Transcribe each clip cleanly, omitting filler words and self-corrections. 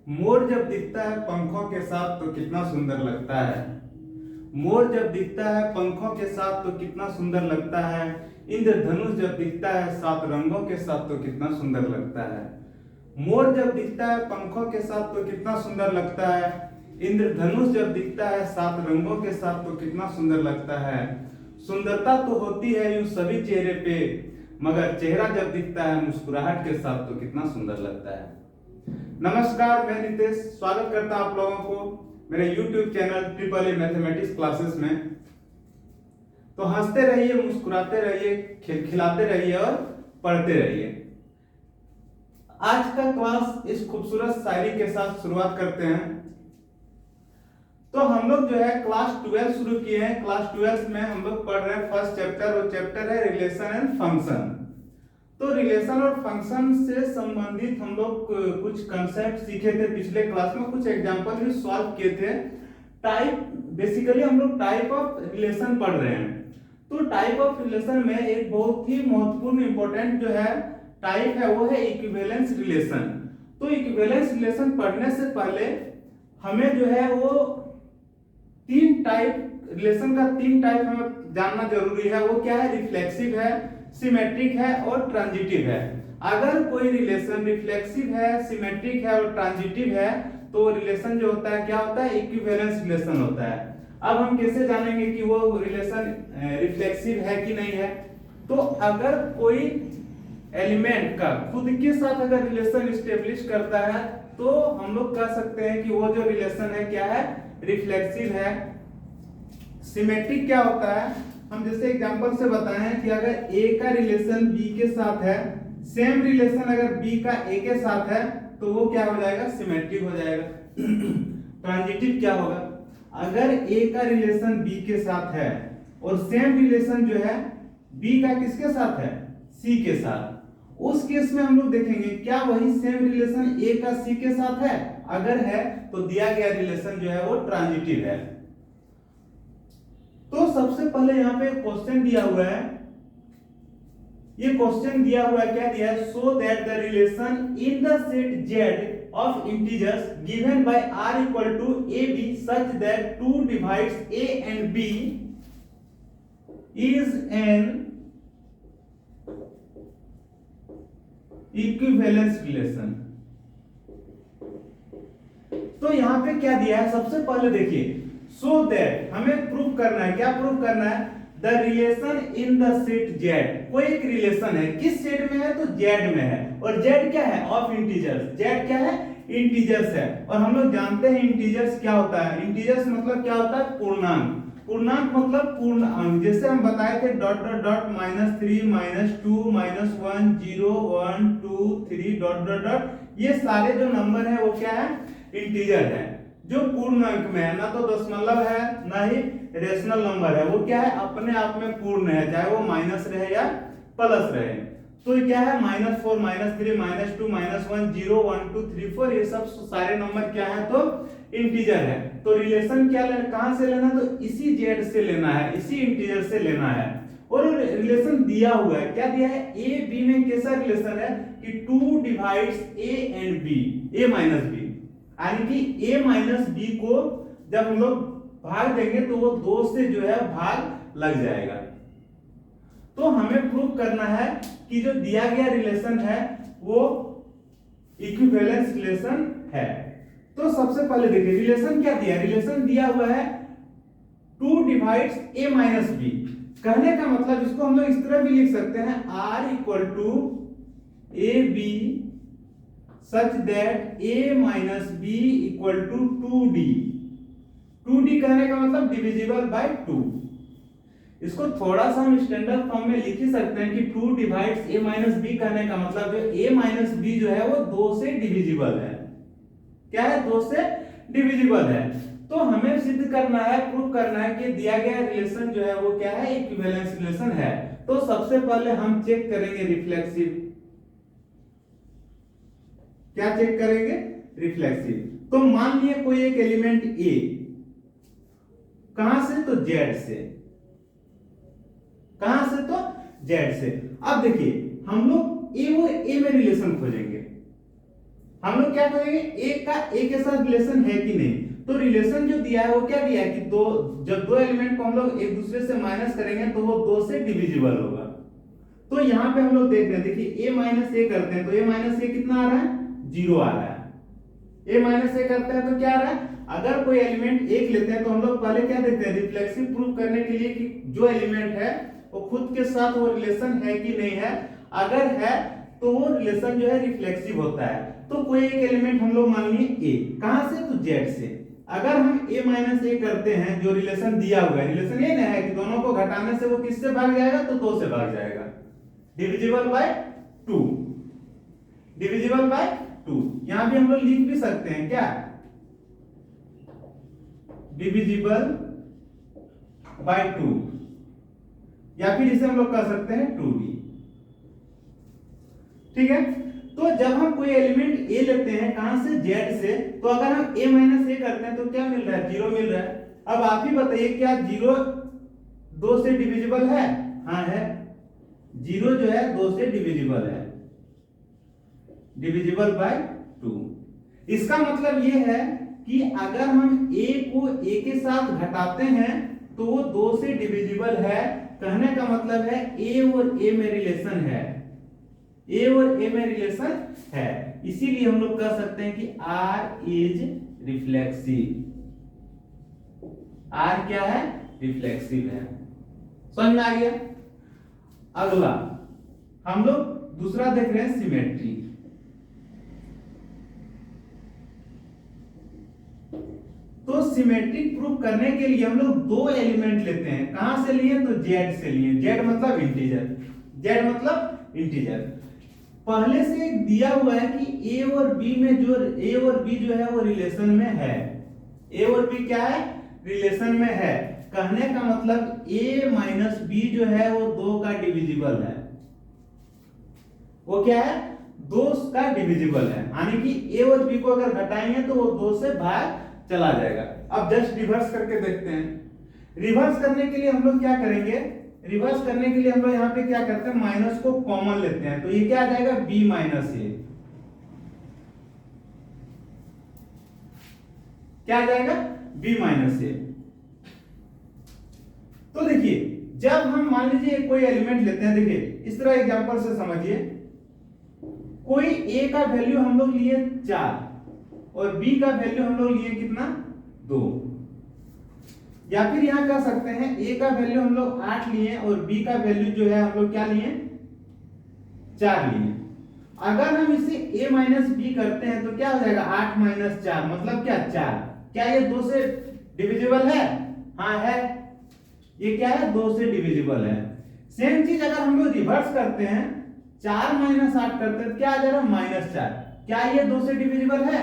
मोर जब दिखता है पंखों के साथ तो कितना सुंदर लगता है। मोर जब दिखता है पंखों के साथ तो कितना सुंदर लगता है। इंद्रधनुष जब दिखता है 7 रंगों के साथ तो कितना सुंदर लगता है। मोर जब दिखता है पंखों के साथ तो कितना सुंदर लगता है। इंद्रधनुष जब दिखता है 7 रंगों के साथ तो कितना सुंदर लगता है। सुंदरता तो होती है यूं सभी चेहरे पे, मगर चेहरा जब दिखता है मुस्कुराहट के साथ तो कितना सुंदर लगता है। नमस्कार, मैं नितेश स्वागत करता हूं आप लोगों को मेरे YouTube channel triple A mathematics classes में। तो हंसते रहिए, मुस्कुराते रहिए, खिलखिलाते रहिए और पढ़ते रहिए। आज का क्लास इस खूबसूरत शायरी के साथ शुरुआत करते हैं। तो हम लोग जो है क्लास 12 शुरू किए हैं। क्लास 12 में हम लोग पढ़ रहे हैं फर्स्ट चैप्टर, वो चैप्टर है रिलेशन एंड फंक्शन। तो रिलेशन और फंक्शन से संबंधित हम लोग कुछ कंसेप्ट सीखे थे पिछले क्लास में, कुछ एग्जांपल भी सॉल्व किए थे। बेसिकली हम लोग टाइप ऑफ रिलेशन पढ़ रहे हैं। तो टाइप ऑफ रिलेशन में एक बहुत ही महत्वपूर्ण इंपॉर्टेंट जो है टाइप है वो है इक्विवेलेंस रिलेशन। तो इक्विवेलेंस रिलेशन पढ़ने से पहले हमें जो है वो तीन टाइप रिलेशन का तीन टाइप हमें जानना जरूरी है। वो क्या है? रिफ्लेक्सिव है, सिमेट्रिक है और ट्रांजिटिव है। अगर कोई रिलेशन रिफ्लेक्सिव है, सिमेट्रिक है और ट्रांजिटिव है तो रिलेशन जो होता है क्या होता है? इक्विवेलेंस रिलेशन होता है। अब हम कैसे जानेंगे कि वो रिलेशन रिफ्लेक्सिव है कि नहीं है? तो अगर कोई एलिमेंट का खुद के साथ अगर रिलेशन स्टेब्लिश करता है तो हम लोग कह सकते हैं कि वो जो रिलेशन है क्या है? रिफ्लेक्सिव है। सिमेट्रिक क्या होता है? हम जैसे एग्जांपल से बताएं कि अगर A का रिलेशन B के साथ है, सेम रिलेशन अगर B का A के साथ है तो वो क्या हो जाएगा? सिमेट्रिक हो जाएगा। ट्रांजिटिव क्या होगा? अगर A का रिलेशन B के साथ है और सेम रिलेशन जो है B का किसके साथ है? C के साथ, उस केस में हम लोग देखेंगे क्या वही सेम रिलेशन A का C के साथ है। अगर है तो दिया गया रिलेशन जो है वो ट्रांजिटिव है। तो सबसे पहले यहाँ पे क्वेश्चन दिया हुआ है। ये क्वेश्चन दिया हुआ है, क्या दिया है? So that the relation in the set Z of integers given by R equal to AB such that 2 divides A and B is an equivalence relation. तो यहां पे क्या दिया है? सबसे पहले देखिए, सो दैट हमें प्रूफ करना है। क्या प्रूफ करना है? The relation in the set Z। कोई एक रिलेशन है, किस सेट में है? तो Z में है। और Z क्या है? Of integers. Z क्या है? इंटीजर्स है। और हम लोग जानते हैं इंटीजर्स क्या होता है। इंटीजर्स मतलब क्या होता है? पूर्णांक। पूर्णांक मतलब पूर्ण अंक। जैसे हम बताए थे dot dot dot -3 -2 -1 0 1 2 3 dot dot dot, ये सारे जो नंबर है वो क्या है? इंटीजर है, जो पूर्ण अंक में है। ना तो दशमलव है ना ही रेशनल नंबर है। वो क्या है? अपने आप में पूर्ण है, चाहे वो माइनस रहे या प्लस रहे। तो ये क्या है? -4 -3 -2 -1 0 1 2 3 4, ये सब सारे नंबर क्या है? तो इंटीजर है। तो रिलेशन क्या लेना, कहां से लेना? तो इसी Z से लेना है, इसी इंटीजर से लेना है। और रिलेशन दिया हुआ है, क्या दिया है? A B में कैसा रिलेशन है कि 2 divides A and B, A minus B, यानी कि A माइनस B को जब हम लोग भाग देंगे तो वो 2 से जो है भाग लग जाएगा। तो हमें प्रूव करना है कि जो दिया गया रिलेशन है वो इक्विवेलेंस रिलेशन है। तो सबसे पहले देखिए रिलेशन क्या दिया? रिलेशन दिया हुआ है 2 डिवाइड्स A माइनस B। कहने का मतलब इसको हम लोग इस तरह भी लिख सकते हैं, R equal to AB such that A minus B equal to 2D। 2D कहने का मतलब डिविजिबल बाय 2। इसको थोड़ा सा हम स्टैंडर्ड फॉर्म में लिख ही सकते हैं कि 2 डिवाइड्स A माइनस B कहने का मतलब जो A माइनस B जो है वो 2 से डिविजिबल है। क्या है? 2 से डिविजिबल है। तो हमें सिद्ध करना है, प्रूव करना है कि दिया गया रिलेशन जो है वो क्या है? इक्विवेलेंस रिलेशन है। तो सबसे पहले हम चेक करेंगे रिफ्लेक्सिव। क्या चेक करेंगे? रिफ्लेक्सिव। तो मान लिए कोई एक एलिमेंट A, कहां से? तो Z से। कहां से? तो Z से। अब देखिए हम लोग A और A में रिलेशन खोजेंगे। हम लोग क्या करेंगे, एक का ए के साथ रिलेशन है कि नहीं। तो रिलेशन जो दिया है वो क्या दिया है कि दो, जब दो एलिमेंट को हम लोग एक दूसरे से माइनस करेंगे तो वो 2 से डिविजिबल होगा। तो यहाँ पे हम लोग देख रहे हैं, देखिए a माइनस ए करते हैं तो a माइनस ए कितना आ रहा है, 0 आ रहा है। a माइनस ए करते हैं तो क्या आ रहा है, अगर कोई एलिमेंट एक लेते हैं तो हम लोग पहले क्या देखते हैं, रिफ्लेक्सिव प्रूफ करने के लिए कि जो एलिमेंट है वो खुद के साथ वो रिलेशन है कि नहीं है। अगर है तो वो रिलेशन जो है रिफ्लेक्सिव होता है। तो कोई एक एलिमेंट हम लोग मान लिए a, कहां से, तो z से। अगर हम a माइनस ए करते हैं, जो रिलेशन दिया हुआ है, रिलेशन ये ना है कि दोनों को घटाने से वो किससे भाग जाएगा, तो 2 से भाग जाएगा, डिविजिबल बाय 2, डिविजिबल बाय 2। यहां भी हम लोग लिख भी सकते हैं क्या, डिविजिबल बाय 2, या फिर इसे हम लोग कर सकते हैं 2b। ठीक है, तो जब हम कोई एलिमेंट a लेते हैं, कहां से, z से, तो अगर हम a माइनस ए करते हैं तो क्या मिल रहा है, 0 मिल रहा है। अब आप ही बताइए क्या 0 2 से डिविजिबल है, हाँ है, 0 जो है 2 से डिविजिबल है, डिविजिबल बाय 2। इसका मतलब ये है कि अगर हम a को a के साथ घटाते हैं तो वो 2 से डिविजिबल है। कहने का मतलब है a और a में रिलेशन है, a और a में रिलेशन है, इसीलिए हम लोग कह सकते हैं कि R इज रिफ्लेक्सिव। R क्या है, रिफ्लेक्सिव है। समझ में आ गया। अगला हम लोग दूसरा देख रहे हैं, सिमेट्री। तो सिमेट्रिक प्रूफ करने के लिए हम लोग दो एलिमेंट लेते हैं, कहां से लिए, तो z से लिए। z मतलब इंटीजर, z मतलब इंटीजर। पहले से एक दिया हुआ है कि a और b में जो a और b जो है वो रिलेशन में है, a और b क्या है, रिलेशन में है। कहने का मतलब a माइनस b जो है वो 2 का डिविजिबल है, वो क्या है, 2 का डिविजिबल है। यानी कि a और b को अगर घटाएंगे तो वो 2 से बाहर चला जाएगा। अब जस्ट रिवर्स करके देखते हैं। रिवर्स करने के लिए हम लोग क्या करेंगे, रिवर्स करने के लिए हम लोग यहाँ पे क्या करते हैं, माइनस को कॉमन लेते हैं, तो ये क्या आ जाएगा, b माइनस ए, क्या आ जाएगा, b माइनस ए। तो देखिए जब हम मान लीजिए कोई एलिमेंट लेते हैं, देखिए इस तरह एग्जांपल से समझिए, कोई a का वैल्यू हम लोग लिए 4 और b का वैल्यू हम लोग लिए कितना, 2। या फिर यहां कह सकते हैं a का वैल्यू हम लोग 8 लिए और b का वैल्यू जो है हम लोग क्या लिए, 4 लिए। अगर हम इसे a माइनस b करते हैं तो क्या हो जाएगा, 8 माइनस 4 मतलब क्या, 4। क्या ये 2 से डिविजिबल है, हाँ है, ये क्या है, 2 से डिविजिबल है। सेम चीज अगर हम लोग रिवर्स करते हैं, 4 माइनस 8 करते हैं तो क्या आ जाएगा, -4। क्या ये 2 से डिविजिबल है,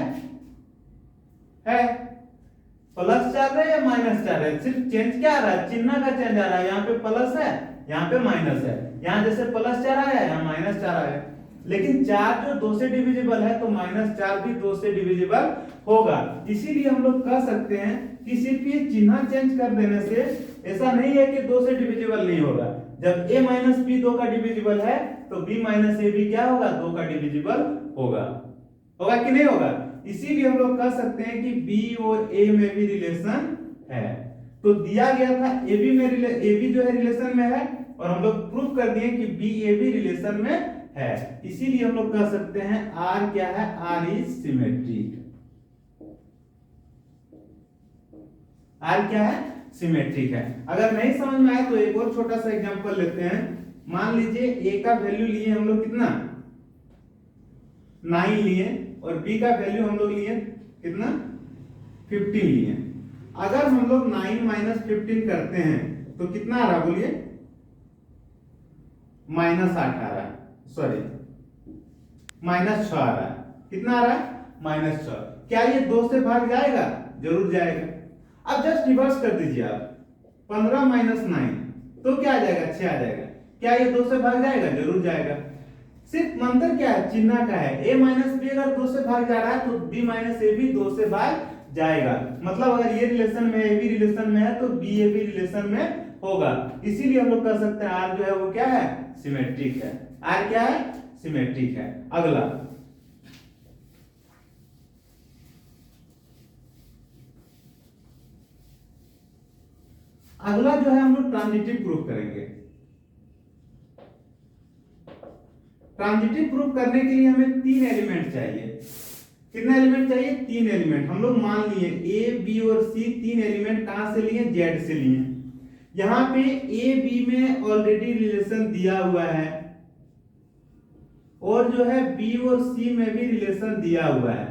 +4 है या -4 है, सिर्फ चेंज क्या आ रहा है, चिन्ह का चेंज आ रहा है। यहाँ पे प्लस है, यहाँ पे माइनस है, यहाँ जैसे +4 आया, यहाँ -4 आया। लेकिन 4 जो 2 से डिविजिबल है तो -4 भी 2 से डिविजिबल होगा। इसीलिए हम लोग कह सकते हैं कि सिर्फ ये चिन्ह चेंज कर देने से ऐसा नहीं है कि 2 से डिविजिबल नहीं होगा। जब a माइनस b 2 का डिविजिबल है तो b माइनस ए भी क्या होगा, 2 का डिविजिबल होगा, होगा कि नहीं होगा। इसीलिए हम लोग कह सकते हैं कि b और a में भी रिलेशन है। तो दिया गया था ab में ab जो है रिलेशन में है और हम लोग प्रूफ कर दिए कि b a भी रिलेशन में है। इसीलिए हम लोग कह सकते हैं r क्या है, r इज सिमेट्रिक। r क्या है, सिमेट्रिक है। अगर नहीं समझ में आए तो एक और छोटा सा एग्जांपल लेते हैं। मान लीजिए a का वैल्यू लिए हम लोग कितना, 9 लिए और b का वैल्यू हम लोग लिए कितना, 15 लिए। अगर हम लोग 9 माइनस 15 करते हैं तो कितना आ रहा, बोलिए, -8 आ रहा है, सॉरी -6 आ रहा है। कितना आ रहा है, -6। क्या ये 2 से भाग जाएगा, जरूर जाएगा। अब जस्ट रिवर्स कर दीजिए आप, 15 माइनस 9 तो क्या आ जाएगा, 6 आ जाएगा। क्या ये 2 से भाग जाएगा, जरूर जाएगा। सिर्फ मंत्र क्या है, चिन्ह का है। a माइनस बी अगर 2 से भाग जा रहा है तो b माइनस ए भी 2 से भाग जाएगा। मतलब अगर ये रिलेशन में a भी रिलेशन में है तो b a भी रिलेशन में होगा। इसीलिए हम लोग कह सकते हैं r जो है वो क्या है, सिमेट्रिक है। r क्या है, सिमेट्रिक है। अगला अगला जो है हम लोग ट्रांजिटिव प्रूफ करेंगे। ट्रांजिटिव प्रूफ करने के लिए हमें 3 एलिमेंट चाहिए। कितना एलिमेंट चाहिए? 3 एलिमेंट। हम लोग मान लिए ए बी और सी 3 एलिमेंट कहां से लिए? जेड से लिए। यहां पे ए बी में ऑलरेडी रिलेशन दिया हुआ है और जो है बी और सी में भी रिलेशन दिया हुआ है।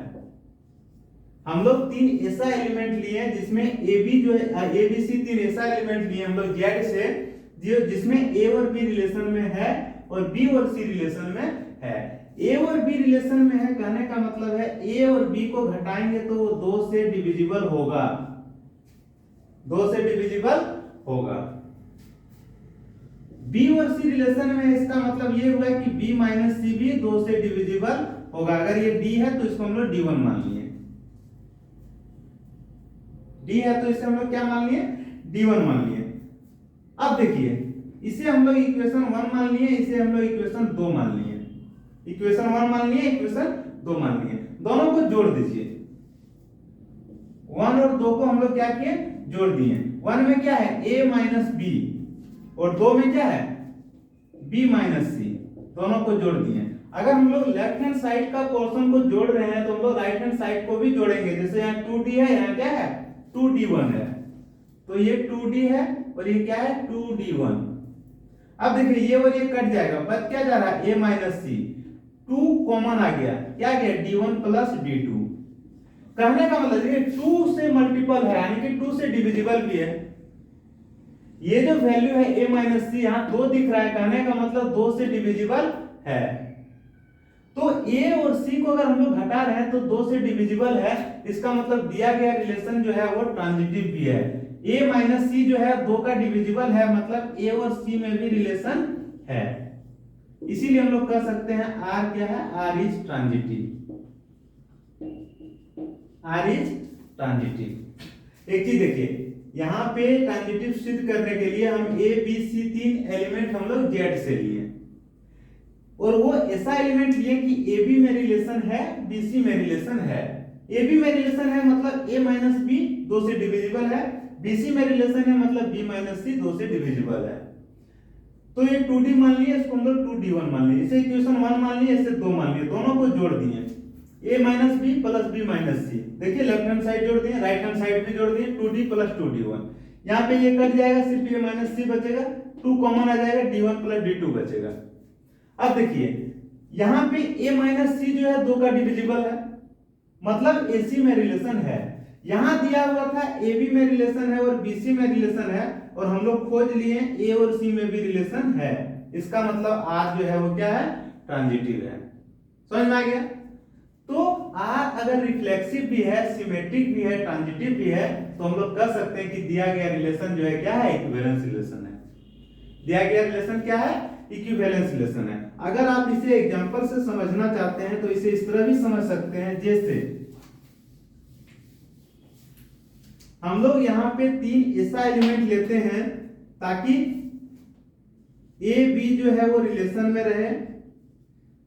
हम लोग 3 ऐसा एलिमेंट लिए जिसमें ए बी जो है ए बी सी 3 ऐसा एलिमेंट लिए हम लोग जेड से जिसमें ए और बी रिलेशन में है और बी और सी रिलेशन में है। ए और बी रिलेशन में है कहने का मतलब है ए और बी को घटाएंगे तो वो 2 से डिविजिबल होगा, 2 से डिविजिबल होगा। बी और सी रिलेशन में इसका मतलब ये हुआ कि बी माइनस सी भी 2 से डिविजिबल होगा। अगर ये डी है तो इसको हम लोग डी1 मान लिए, डी है तो इसे हम लोग क्या मान लिए? डी1 मान लिए। अब देखिए इसे हम लोग इक्वेशन 1 मान लिए, इसे हम लोग इक्वेशन 2 मान लिए। इक्वेशन 1 मान लिए, इक्वेशन 2 मान लिए। दोनों को जोड़ दीजिए। 1 और 2 को हम लोग क्या किए? जोड़ दिए। 1 में क्या है? a माइनस बी और 2 में क्या है? b माइनस सी। दोनों को जोड़ दिए। अगर हम लोग लेफ्ट हैंड साइड का पोर्शन को जोड़ रहे हैं तो हम लोग राइट हैंड साइड को भी जोड़ेंगे। जैसे यहाँ 2d है, यहाँ क्या है? 2d1 है, तो ये 2d है और ये क्या है? 2d1। अब देखिए ये और ये कट जाएगा, बच क्या जा रहा है? a minus C. 2 कॉमन आ गया, क्या गया? d1 plus d2। कहने का मतलब ये 2 से मल्टीपल है यानी कि 2 से डिविजिबल भी है। ये जो वैल्यू है a माइनस सी यहाँ 2 दिख रहा है, कहने का मतलब 2 से डिविजिबल है। तो a और c को अगर हम लोग घटा रहे हैं तो 2 से डिविजिबल है, इसका मतलब दिया गया रिलेशन जो है वो ट्रांजिटिव भी है। a माइनस सी जो है 2 का डिविजिबल है, मतलब a और c में भी रिलेशन है। इसीलिए हम लोग कह सकते हैं r क्या है? r is transitive, r is transitive. एक चीज देखिए, यहाँ पे ट्रांजिटिव सिद्ध करने के लिए हम a b c 3 एलिमेंट हम लोग z से लिए और वो ऐसा एलिमेंट लिए कि ए बी में रिलेशन है, बी सी में रिलेशन है। ए बी में रिलेशन है मतलब a माइनस बी 2 से डिविजिबल है, बी सी में रिलेशन है मतलब b माइनस सी 2 से डिविजिबल है। तो ये 2d मान लिए, इसको हम लोग 2d1 मान लिए, इसे इक्वेशन 1 मान लिए, इसे 2 मान लिए। दोनों को जोड़ दिए a minus B plus b minus C. देखिए लेफ्ट हैंड साइड जोड़ दिए, राइट हैंड साइड भी जोड़ दिए, 2d प्लस 2d1। यहाँ पे ये कट जाएगा, सिर्फ a माइनस सी बचेगा, 2 कॉमन आ जाएगा, d1 प्लस d2 बचेगा। अब देखिए यहाँ पे a माइनस सी जो है 2 का डिविजिबल है, मतलब AC में रिलेशन है। यहाँ दिया हुआ था AB में रिलेशन है और BC में रिलेशन है और हम लोग खोज लिए A और C में भी रिलेशन है। इसका मतलब R जो है वो क्या है? ट्रांजिटिव है। समझ में आ गया? तो R अगर रिफ्लेक्सिव भी है, सिमेट्रिक भी है, ट्रांजिटिव भी है, तो हम लोग कह सकते हैं कि दिया गया रिलेशन जो है क्या है? इक्विवेलेंस रिलेशन है। दिया गया रिलेशन क्या है? इक्विवेलेंस रिलेशन है। अगर आप इसे एग्जांपल से समझना चाहते हैं तो इसे इस तरह भी समझ सकते हैं, जैसे हम लोग यहाँ पे 3 ऐसा एलिमेंट लेते हैं ताकि ए बी जो है वो रिलेशन में रहे,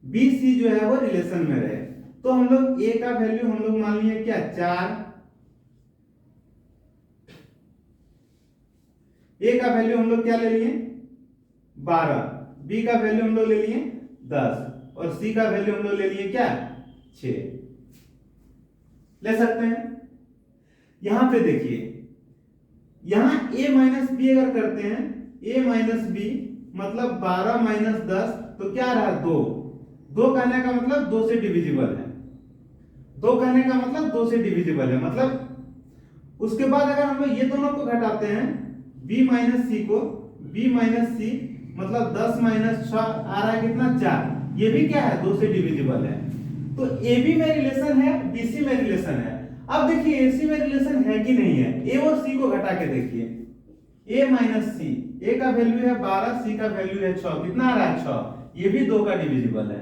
बी सी जो है वो रिलेशन में रहे। तो हम लोग ए का वैल्यू हम लोग मान लिए क्या? 4, ए का वैल्यू हम लोग क्या ले लिए? 12, बी का वैल्यू हम लोग ले लिए 10 और सी का वैल्यू हम लोग ले लिए क्या? 6 ले सकते हैं। यहां पे देखिए, यहां a माइनस बी अगर करते हैं, a माइनस बी मतलब 12 माइनस 10 तो क्या रहा? 2। 2 कहने का मतलब 2 से डिविजिबल है, 2 कहने का मतलब 2 से डिविजिबल है। मतलब उसके बाद अगर हम लोग ये दोनों को घटाते हैं, b माइनस सी को, b माइनस सी मतलब 10 माइनस 6 आ रहा है कितना? 4। ये भी क्या है? 2 से डिविजिबल है। तो AB में रिलेशन है, BC में रिलेशन है। अब देखिए AC में रिलेशन है कि नहीं है? A और C को घटा के देखिए, A माइनस सी, A का वैल्यू है 12, C का वैल्यू है 6, कितना आ रहा है? 6। ये भी 2 का डिविजिबल है।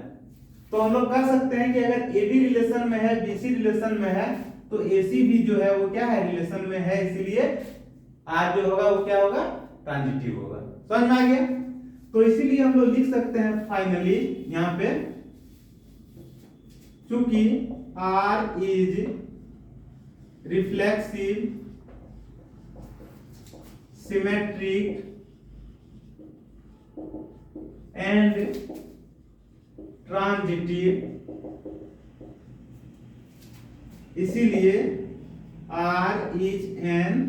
तो हम लोग कह सकते हैं कि अगर AB रिलेशन में है, BC रिलेशन में है, तो AC भी जो है वो क्या है? रिलेशन में है, इसीलिए R जो होगा वो क्या होगा? ट्रांजिटिव होगा। समझ में आ गया? तो इसीलिए हम लोग लिख सकते हैं फाइनली यहां पे, चूंकि R is reflexive, symmetric and transitive, इसीलिए R is an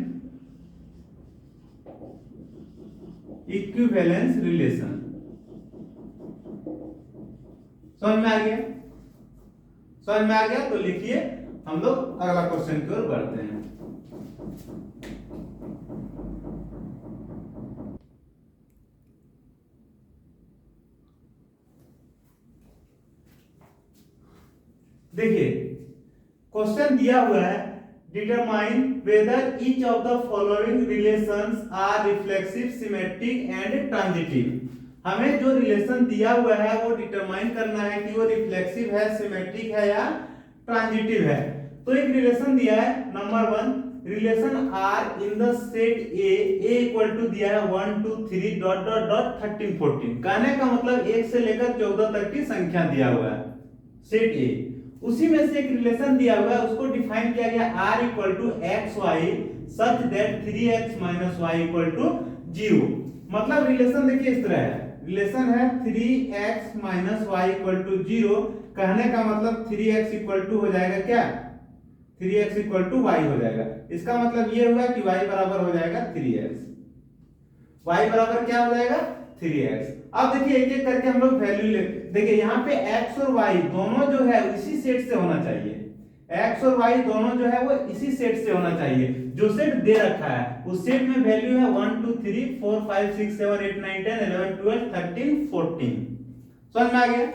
equivalence relation. समझ में आ गया? समझ में आ गया तो लिखिए, हम लोग अगला क्वेश्चन की ओर बढ़ते हैं। देखिए क्वेश्चन दिया हुआ है, determine whether each of the following relations are reflexive, symmetric and transitive. हमें जो रिलेशन दिया हुआ है वो डिटरमाइन करना है कि वो रिफ्लेक्सिव है, सिमेट्रिक है या ट्रांजिटिव है। तो एक रिलेशन दिया है, number 1 relation R in the set A equal to दिया है 1 2 3 डॉट डॉट डॉट 13 14। कहने का मतलब 1 से लेकर 14 तक की संख्या दिया हुआ है सेट ए। उसी में से एक रिलेशन दिया हुआ है, उसको डिफाइन किया गया r equal to X Y such that 3x minus Y equal to 0। मतलब रिलेशन देखिए इस तरह है, रिलेशन है 3x minus Y equal to 0। कहने का मतलब 3x इक्वल टू हो जाएगा क्या, 3x इक्वल टू y हो जाएगा। इसका मतलब ये हुआ कि y बराबर हो जाएगा 3x, y बराबर क्या हो जाएगा 3x। अब देखिए एक एक करके हम लोग वैल्यू लेते, देखिए यहाँ पे x और y दोनों जो है इसी सेट से होना चाहिए, x और y दोनों जो है वो इसी सेट से होना चाहिए। जो सेट दे रखा है उस सेट में वैल्यू है 1 2 3 4 5 6 7 8 9 10 11 12 13 14। समझ में आ गया?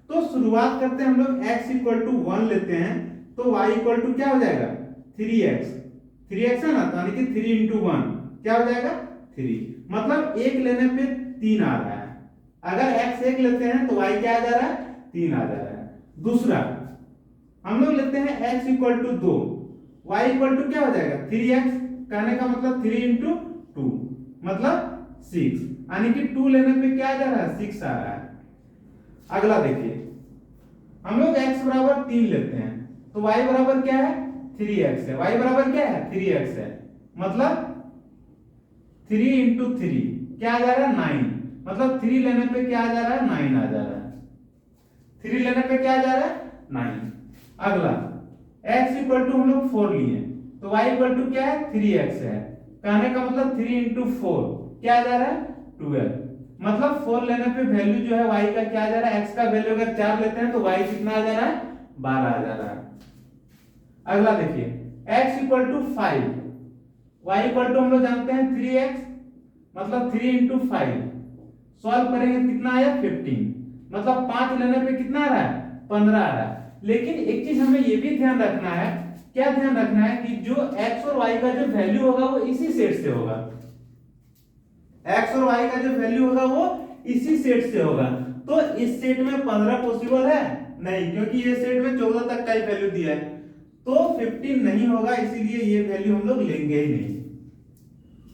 तो शुरुआत करते हैं हम लोग x इक्वल टू 1 लेते हैं, तो y इक्वल टू क्या हो जाएगा 3x, 3x है ना, तो यानी कि 3 इंटू 1 क्या हो जाएगा 3। मतलब एक लेने पे 3 आ रहा है, अगर x एक लेते हैं तो y क्या आ जा रहा है 3 आ जा रहा है। दूसरा हम लोग लेते हैं x equal to 2, y equal to क्या हो जाएगा 3x। कहने का मतलब 3 इंटू 2 मतलब 6, यानी कि 2 लेने पे क्या आ जा रहा है 6 आ रहा है। अगला देखिए हम लोग x बराबर 3 लेते हैं, तो y बराबर क्या है 3x है, y बराबर क्या है 3x है। मतलब 3 इंटू 3 क्या आ जा रहा है 9, मतलब 3 लेने पे क्या आ जा रहा है 9 आ जा रहा है, 3 लेने पे क्या आ जा रहा है 9। अगला x इक्वल टू हम लोग 4 लिए, तो y इक्वल टू क्या है 3x है। कहने का मतलब 3 इंटू 4 क्या आ जा रहा है 12। मतलब 4 लेने पे वैल्यू जो है y का क्या आ जा रहा है, x का वैल्यू अगर 4 लेते हैं तो y कितना आ जा रहा है 12 आ जा रहा है। अगला देखिए x equal to 5, y equal to हम लोग जानते हैं 3x, मतलब 3 इंटू 5 सॉल्व करेंगे कितना आया 15। मतलब 5 लेने पे कितना आ रहा है 15 आ रहा है। लेकिन एक चीज हमें ये भी ध्यान रखना है, क्या ध्यान रखना है कि जो x और y का जो वैल्यू होगा वो इसी सेट से होगा, x और y का जो वैल्यू होगा वो इसी सेट से होगा। तो इस सेट में 15 पॉसिबल है नहीं, क्योंकि ये सेट में 14 तक का ही वैल्यू दिया है, तो 15 नहीं होगा, इसीलिए ये वैल्यू हम लोग लेंगे ही नहीं,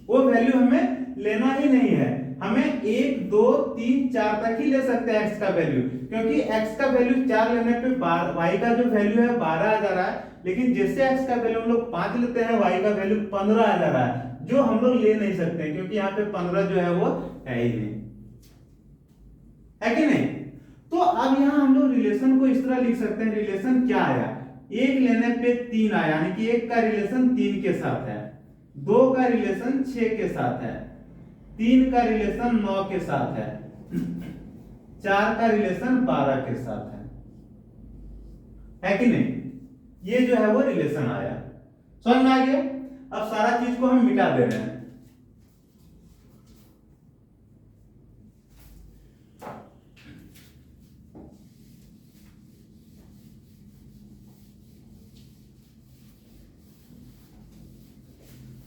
वो वैल्यू हमें लेना ही नहीं है। हमें 1 2 3 4 तक ही ले सकते हैं x का वैल्यू, क्योंकि x का वैल्यू 4 लेने पे y का जो वैल्यू है 12 आ जा रहा है। लेकिन जैसे x का वैल्यू हम लोग 5 लेते हैं y का वैल्यू 15 आ जा रहा है, जो हम लोग ले नहीं सकते क्योंकि यहाँ पे 15 जो है वो है ही नहीं, है कि नहीं। तो अब यहाँ हम लोग रिलेशन को इस तरह लिख सकते हैं, रिलेशन क्या आया, 1 लेने पे 3 आया, यानी कि 1 का रिलेशन 3 के साथ है, 2 का रिलेशन 6 के साथ है, 3 का रिलेशन 9 के साथ है, 4 का रिलेशन 12 के साथ है कि नहीं। ये जो है वो रिलेशन आया, समझ में आ गया। अब सारा चीज को हम मिटा दे रहे हैं।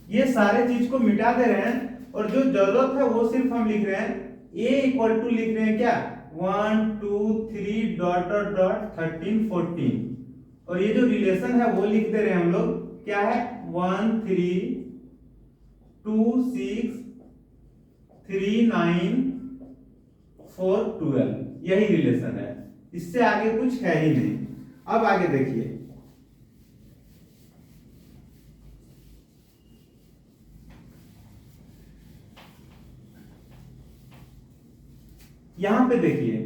ये सारे चीज को मिटा दे रहे हैं और जो जरूरत है वो सिर्फ हम लिख रहे हैं, a इक्वल टू लिख रहे हैं क्या 1 2 3 डॉट डॉट डॉट 13 14, और ये जो रिलेशन है वो लिख दे रहे हैं हम लोग क्या है 1 3 2 6 3 9 4 12, यही रिलेशन है, इससे आगे कुछ है ही नहीं। अब आगे देखिए यहां पे देखिए,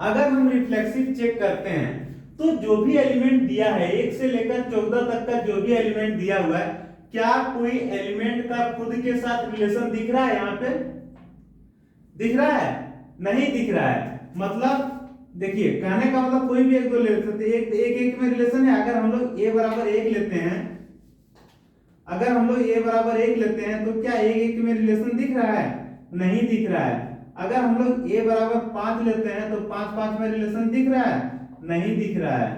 अगर हम रिफ्लेक्सिव चेक करते हैं तो जो भी एलिमेंट दिया है 1 से लेकर 14 तक का जो भी एलिमेंट दिया हुआ है, क्या कोई एलिमेंट का खुद के साथ रिलेशन दिख रहा है? यहां पे दिख रहा है? नहीं दिख रहा है। मतलब देखिए, कहने का मतलब कोई भी एक दो ले सकते, एक में रिलेशन है। अगर हम लोग a बराबर 1 लेते हैं, अगर हम लोग a बराबर 1 लेते हैं तो क्या एक में रिलेशन दिख रहा है? नहीं दिख रहा है। अगर हम लोग a बराबर 5 लेते हैं तो 5 में रिलेशन दिख रहा है? नहीं दिख रहा है।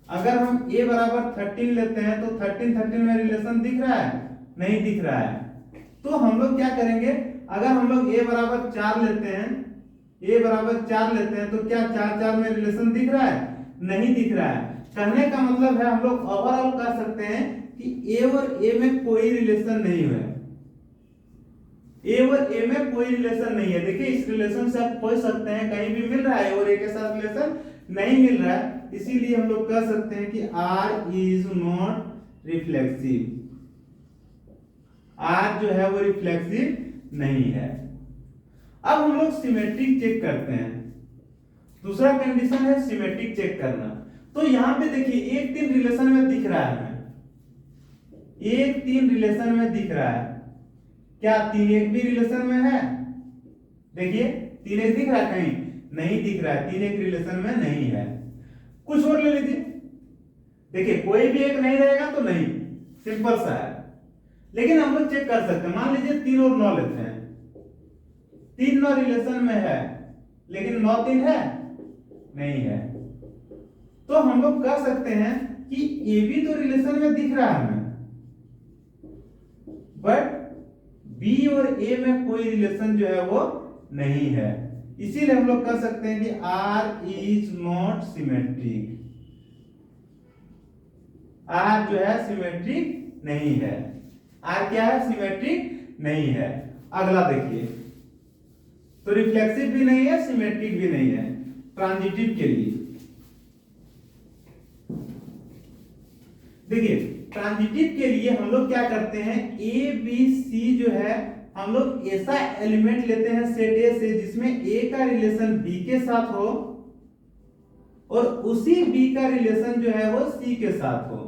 अगर हम a बराबर 13 लेते हैं तो 13 में रिलेशन दिख रहा है? नहीं दिख रहा है। तो हम लोग क्या करेंगे, अगर हम लोग a बराबर 4 लेते हैं, a बराबर 4 लेते हैं तो क्या 4 में रिलेशन दिख रहा है? नहीं दिख रहा है। कहने का मतलब है हम लोग ओवरऑल कह सकते हैं कि a और a में कोई रिलेशन नहीं है। a और a में कोई रिलेशन नहीं है। देखिए, इस रिलेशन से आप खोज सकते हैं, कहीं भी मिल रहा है और a के साथ रिलेशन नहीं मिल रहा है, इसीलिए हम लोग कह सकते हैं कि R is not reflexive. R जो है वो रिफ्लेक्सिव नहीं है। अब हम लोग सिमेट्रिक चेक करते हैं। दूसरा कंडीशन है सिमेट्रिक चेक करना। तो यहां पे देखिए 1-3 रिलेशन में दिख रहा है, 1-3 रिलेशन में दिख रहा है। क्या 3-1 भी रिलेशन में है? देखिए 3-1 दिख रहा है कहीं? नहीं दिख रहा है, 3-1 रिलेशन में नहीं है। कुछ और ले लीजिए, देखिए कोई भी एक नहीं रहेगा तो नहीं, सिंपल सा है। लेकिन हम लोग चेक कर सकते हैं, मान लीजिए 3 और 9 लेते हैं, 3-9 रिलेशन में है, लेकिन 9-3 है? नहीं है। तो हम लोग कह सकते हैं कि ए भी तो रिलेशन में दिख रहा है हमें, बट बी और ए में कोई रिलेशन जो है वो नहीं है। इसीलिए हम लोग कह सकते हैं कि R is not symmetric. R जो है सिमेट्रिक नहीं है। R क्या है? सिमेट्रिक नहीं है। अगला देखिए, तो रिफ्लेक्सिव भी नहीं है, सिमेट्रिक भी नहीं है। ट्रांजिटिव के लिए देखिए, ट्रांजिटिव के लिए हम लोग क्या करते हैं, ए बी सी जो है हम लोग ऐसा एलिमेंट लेते हैं सेट ए से जिसमें ए का रिलेशन बी के साथ हो और उसी बी का रिलेशन जो है वो सी के साथ हो,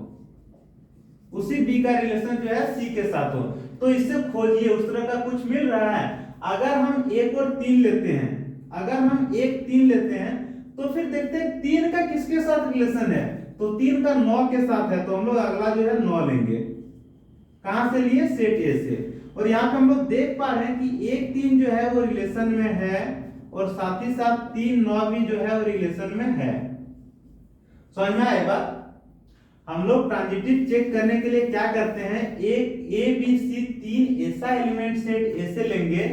उसी बी का रिलेशन जो है सी के साथ हो। तो इससे खोजिए, उस तरह का कुछ मिल रहा है। अगर हम 1 और 3 लेते हैं, अगर हम 1-3 लेते हैं तो फिर देखते हैं 3 का किसके साथ रिलेशन है, तो 3 का 9 के साथ है, तो हम लोग अगला जो है 9 लेंगे। कहां से लिए? सेट ए से। और यहाँ पे हम लोग देख पा रहे हैं कि 1-3 जो है वो रिलेशन में है और साथ ही साथ 3-9 भी जो है वो रिलेशन में है। समझ में आए बात? हम लोग ट्रांजिटिव चेक करने के लिए क्या करते हैं, एक ए बी सी 3 ऐसा एलिमेंट सेट ए से लेंगे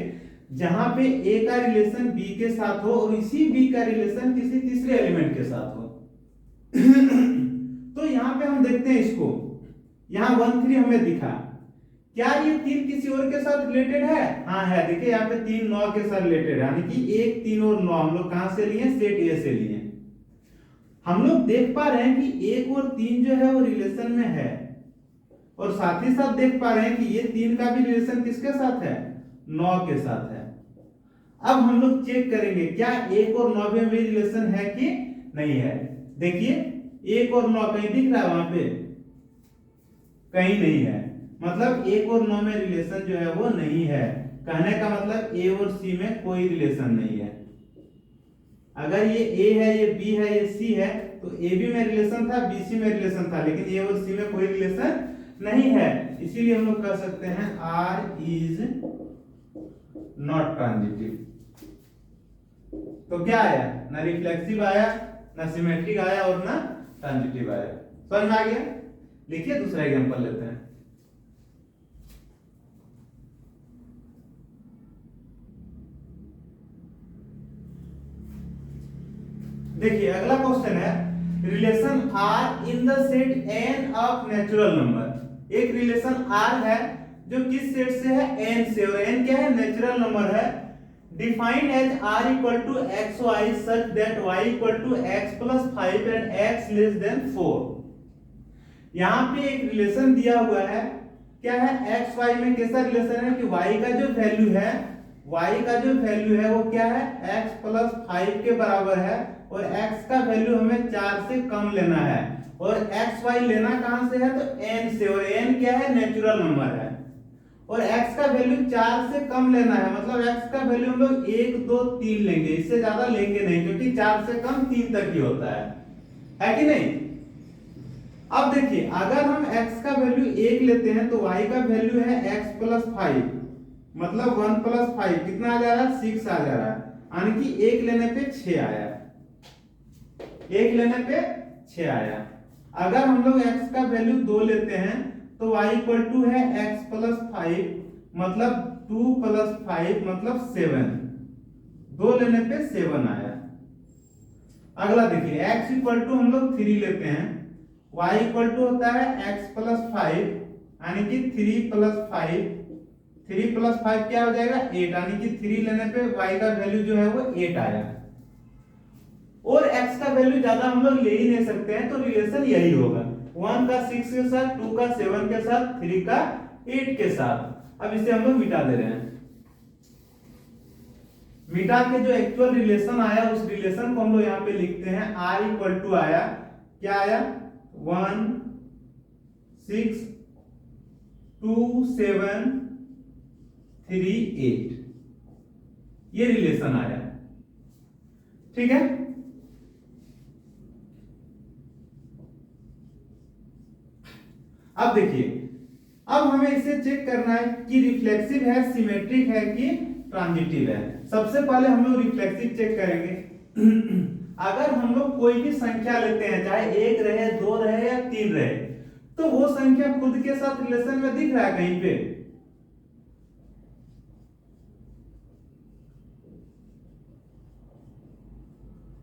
जहां पे ए का रिलेशन बी के साथ हो और इसी बी का रिलेशन किसी तीसरे एलिमेंट के साथ हो। तो यहां पे हम देखते हैं इसको, यहां 1-3 हमें दिखा, क्या ये 3 किसी और के साथ रिलेटेड है? हाँ है। देखिए यहाँ पे 3-9 के साथ रिलेटेड है, यानी कि 1-3 और 9 हम लोग कहां से लिए? सेट ए से लिए। हम लोग देख पा रहे हैं कि 1 और 3 जो है वो रिलेशन में है और साथ ही साथ देख पा रहे हैं कि ये 3 का भी रिलेशन किसके साथ है? 9 के साथ है। अब हम लोग चेक करेंगे क्या 1 और 9 में भी रिलेशन है कि नहीं है। देखिए 1 और 9 कहीं दिख रहा है? वहां पे कहीं नहीं है, मतलब 1 और 9 में रिलेशन जो है वो नहीं है। कहने का मतलब ए और सी में कोई रिलेशन नहीं है। अगर ये ए है, ये बी है, ये सी है, तो ए बी में रिलेशन था, बी सी में रिलेशन था, लेकिन ए और सी में कोई रिलेशन नहीं है। इसीलिए हम लोग कह सकते हैं R इज नॉट ट्रांजिटिव। तो क्या आया? ना रिफ्लेक्सिव आया, ना सिमेट्रिक आया और ना ट्रांजिटिव आया। समझ में आ गया? लिखिए दूसरा एग्जांपल लेते हैं। देखिए अगला क्वेश्चन है, relation R in the set n of natural number. एक रिलेशन R है जो किस सेट से है? n से, और n क्या है? नेचुरल नंबर है। Defined as R equal to xy such that y equal to x plus 5 and x less than 4। यहाँ पे एक रिलेशन दिया हुआ है, क्या है? xy में कैसा रिलेशन है कि y का जो वैल्यू है y का जो वैल्यू है वो क्या है, x प्लस 5 के बराबर है, और x का वैल्यू हमें 4 से कम लेना है, और x y लेना कहां से है, तो n से, और n क्या है, नेचुरल नंबर है, और x का वैल्यू 4 से कम लेना है, मतलब x का वैल्यू हम लोग 1 2 3 लेंगे, इससे ज्यादा लेंगे नहीं, क्योंकि 4 से कम 3 तक ही होता है कि नहीं। अब देखिए अगर हम x का वैल्यू 1 लेते हैं तो y का वैल्यू है x प्लस 5, मतलब 1 प्लस 5 कितना आ जा रहा है, 6 आ जा रहा है, यानी कि 1 लेने पे 6 आया, 1 लेने पे 6 आया। अगर हम लोग x का वैल्यू 2 लेते हैं तो y इक्वल टू है x प्लस 5, मतलब 2 प्लस 5 मतलब 7, 2 लेने पे 7 आया। अगला देखिए x इक्वल टू हम लोग 3 लेते हैं, y इक्वल टू होता है x प्लस 5, यानी कि 3 प्लस 5, 3 प्लस 5 क्या हो जाएगा, 8, यानी कि 3 लेने पे y का वैल्यू जो है वो 8 आया। और x का वैल्यू ज्यादा हम लोग ले ही नहीं सकते हैं, तो रिलेशन यही होगा, 1 का 6 के साथ, 2 का 7 के साथ, 3 का 8 के साथ। अब इसे हम लोग मिटा दे रहे हैं, मिटा के जो एक्चुअल रिलेशन आया उस रिलेशन को हम लोग यहाँ पे लिखते हैं, r इक्वल टू आया, क्या आया, 1 6 2 7 3 8, ये रिलेशन आया, ठीक है। अब देखिए, अब हमें इसे चेक करना है कि रिफ्लेक्सिव है, सिमेट्रिक है कि ट्रांजिटिव है। सबसे पहले हम लोग रिफ्लेक्सिव चेक करेंगे। अगर हम लोग कोई भी संख्या लेते हैं, चाहे 1 रहे, 2 रहे या 3 रहे, तो वो संख्या खुद के साथ रिलेशन में दिख रहा है कहीं पे,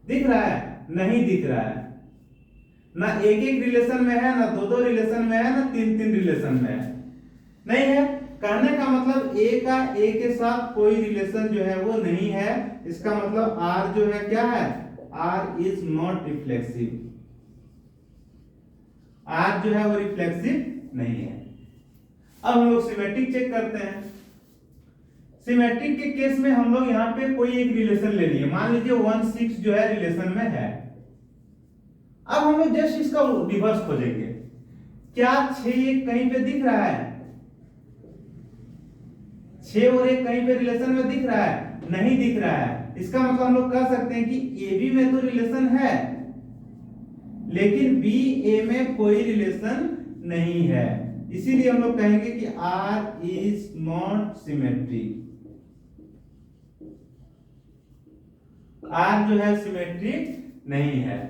दिख रहा है, नहीं दिख रहा है, ना एक एक रिलेशन में है, ना दो दो रिलेशन में है, ना तीन तीन रिलेशन में है, नहीं है। कहने का मतलब a का a के साथ कोई रिलेशन जो है वो नहीं है, इसका मतलब r जो है क्या है, r is not reflexive, r जो है वो रिफ्लेक्सिव नहीं है। अब हम लोग सिमेट्रिक चेक करते हैं। सिमेट्रिक के केस में हम लोग यहाँ पे कोई एक रिलेशन ले लिए, मान लीजिए 1 6 जो है रिलेशन में है। अब हम लोग जस्ट इसका रिवर्स खोजेंगे, क्या 6 1 कहीं पे दिख रहा है, 6 और 1 कहीं पे रिलेशन में दिख रहा है, नहीं दिख रहा है। इसका मतलब हम लोग कह सकते हैं कि ए बी में तो रिलेशन है, लेकिन बी ए में कोई रिलेशन नहीं है, इसीलिए हम लोग कहेंगे कि R is not symmetric, R जो है सिमेट्रिक नहीं है।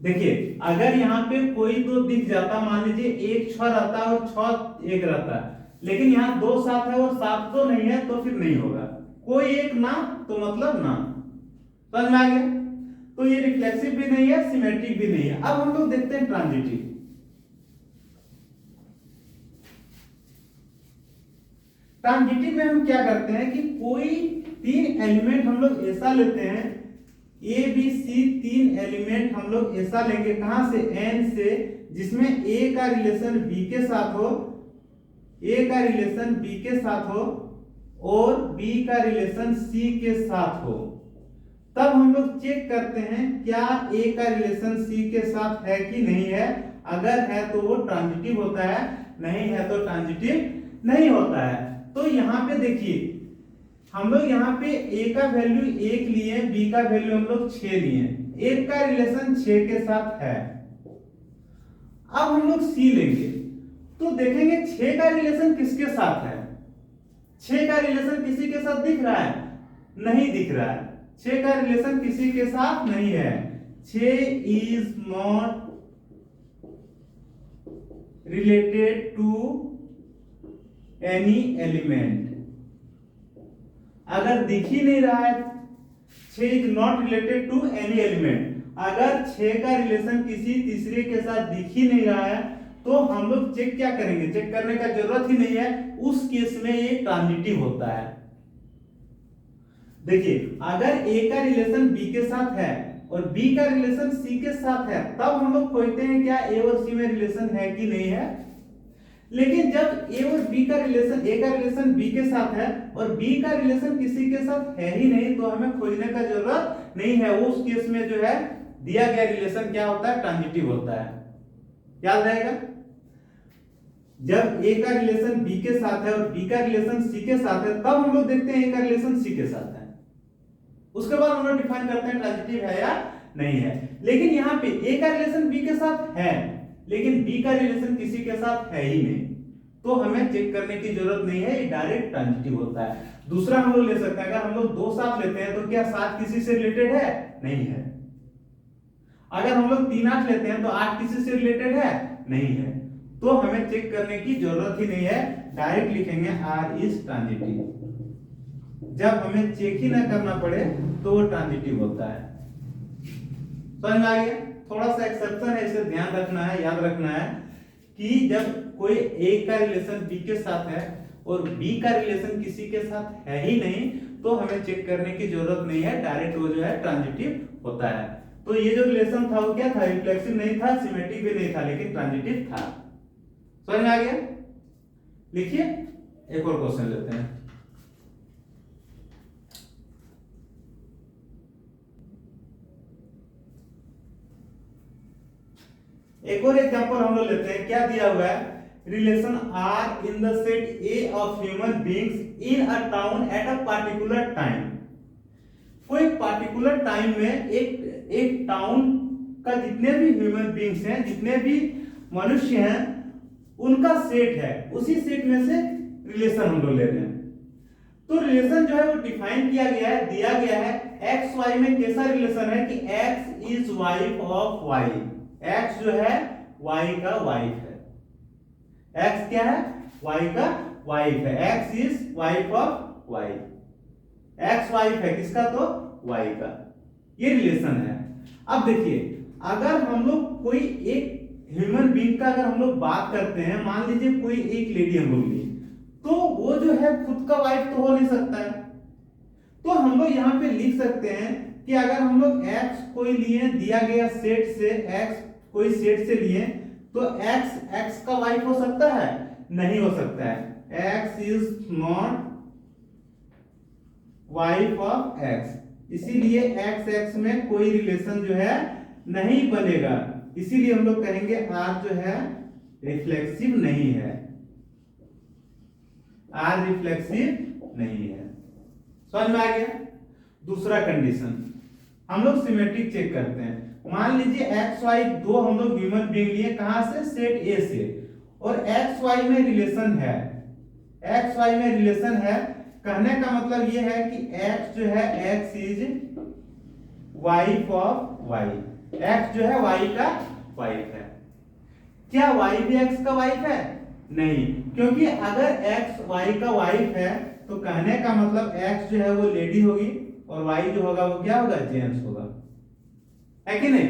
देखिए अगर यहाँ पे कोई दो दिख जाता, मान लीजिए 1 6 रहता और 6 1 रहता, लेकिन यहाँ 2 7 है और 7 तो नहीं है, तो फिर नहीं होगा, कोई एक ना तो मतलब ना, समझ में आ गया। तो ये रिफ्लेक्सिव भी नहीं है, सिमेट्रिक भी नहीं है। अब हम लोग देखते हैं ट्रांजिटिव। ट्रांजिटिव में हम क्या करते हैं कि कोई 3 एलिमेंट हम लोग ऐसा लेते हैं, ए बी सी 3 एलिमेंट हम लोग ऐसा लेंगे, कहां से, n से, जिसमें a का रिलेशन b के साथ हो, a का रिलेशन b के साथ हो और b का रिलेशन c के साथ हो। तब हम लोग चेक करते हैं क्या a का रिलेशन c के साथ है कि नहीं है, अगर है तो वो ट्रांजिटिव होता है, नहीं है तो ट्रांजिटिव नहीं होता है। तो यहाँ पे देखिए हम लोग यहाँ पे a का वैल्यू 1 लिए, b का वैल्यू हम लोग 6 लिए, 1 का रिलेशन 6 के साथ है। अब हम लोग c लेंगे तो देखेंगे 6 का रिलेशन किसके साथ है, 6 का रिलेशन किसी के साथ दिख रहा है, नहीं दिख रहा है, 6 का रिलेशन किसी के साथ नहीं है, 6 is not related to any element. अगर दिख ही नहीं रहा है, 6 is not related to any element, अगर 6 का रिलेशन किसी तीसरे के साथ दिख ही नहीं रहा है, तो हम लोग चेक क्या करेंगे, चेक करने का जरूरत ही नहीं है, उस केस में ये ट्रांजिटिव होता है। देखिए अगर a का रिलेशन b के साथ है और b का रिलेशन c के साथ है, तब हम लोग खोजते हैं क्या a और c में रिलेशन है कि नहीं है। लेकिन जब ए और बी का रिलेशन, ए का रिलेशन बी के साथ है और बी का रिलेशन किसी के साथ है ही नहीं, तो हमें खोजने का जरूरत नहीं है। वो उस केस में जो है दिया गया रिलेशन क्या होता है, ट्रांजिटिव होता है। याद रहेगा, जब ए का रिलेशन बी के साथ है और बी का रिलेशन सी के साथ है, तब हम लोग देखते हैं ए का रिलेशन सी के साथ है, उसके बाद हम लोग डिफाइन करते हैं ट्रांजिटिव है या नहीं है। लेकिन यहाँ पे ए का रिलेशन बी के साथ है लेकिन बी का रिलेशन किसी के साथ है ही नहीं, तो हमें चेक करने की जरूरत नहीं है, ये डायरेक्ट ट्रांजिटिव होता है। दूसरा हम लोग ले सकते हैं, अगर हम लोग 2 7 लेते हैं तो क्या 7 किसी से रिलेटेड है, नहीं है। अगर हम लोग 3 8 लेते हैं तो 8 किसी से रिलेटेड है, नहीं है। तो हमें चेक करने की जरूरत ही नहीं है, डायरेक्ट लिखेंगे आर इज ट्रांजिटिव। जब हमें चेक ही ना करना पड़े तो वो ट्रांजिटिव होता है। समझ में आ गया? थोड़ा सा एक्सेप्शन है, इसे ध्यान रखना है, याद रखना है कि जब कोई ए का रिलेशन बी के साथ है और बी का रिलेशन किसी के साथ है ही नहीं, तो हमें चेक करने की जरूरत नहीं है, डायरेक्ट वो जो है ट्रांजिटिव होता है। तो ये जो रिलेशन था वो क्या था, रिफ्लेक्सिव नहीं था, सिमेट्रिक भी नहीं था, लेकिन ट्रांजिटिव था। समझ में आ गया? लिखिए, एक और क्वेश्चन लेते हैं। एक और एग्जांपल हम लोग लेते हैं। क्या दिया हुआ है, relation R in the set A of human beings in a town at a particular time. कोई पार्टिकुलर टाइम में एक टाउन का जितने भी ह्यूमन बीइंग्स हैं, जितने भी मनुष्य हैं, उनका सेट है, उसी सेट में से रिलेशन हम लोग ले रहे हैं। तो रिलेशन जो है वो डिफाइन किया गया है, दिया गया है एक्स वाई में कैसा रिलेशन है कि X is wife of Y. X जो है वाई का वाइफ है, एक्स क्या है, वाई का वाइफ है, X is wife of Y. X wife है किसका, तो वाई का, ये रिलेशन है। अब देखिए, अगर हम लोग कोई एक ह्यूमन बीइंग का अगर हम लोग बात करते हैं, मान लीजिए कोई एक लेडी हम लोग ली, तो वो जो है खुद का वाइफ तो हो नहीं सकता है। तो हम लोग यहाँ पे लिख सकते हैं कि अगर हम लोग x कोई लिए, दिया गया सेट से x कोई सेट से लिए, तो x का वाइफ हो सकता है, नहीं हो सकता है। x is not wife of x, इसीलिए x में कोई रिलेशन जो है नहीं बनेगा, इसीलिए हम लोग कहेंगे r जो है रिफ्लेक्सिव नहीं है, r रिफ्लेक्सिव नहीं है। समझ में आ गया? दूसरा कंडीशन, हम लोग सिमेट्रिक चेक करते हैं। मान लीजिए एक्स वाई दो हम लोग ह्यूमन बीइंग लिए, कहां से, सेट ए से, और एक्स वाई में रिलेशन है, एक्स वाई में रिलेशन है, कहने का मतलब ये है कि एक्स जो है X is wife of Y, X जो है वाई का वाइफ है। क्या वाई भी एक्स का वाइफ है? नहीं, क्योंकि अगर एक्स वाई का वाइफ है तो कहने का मतलब एक्स जो है वो लेडी होगी और वाई जो होगा वो क्या होगा, जेंट्स होगा, है कि नहीं?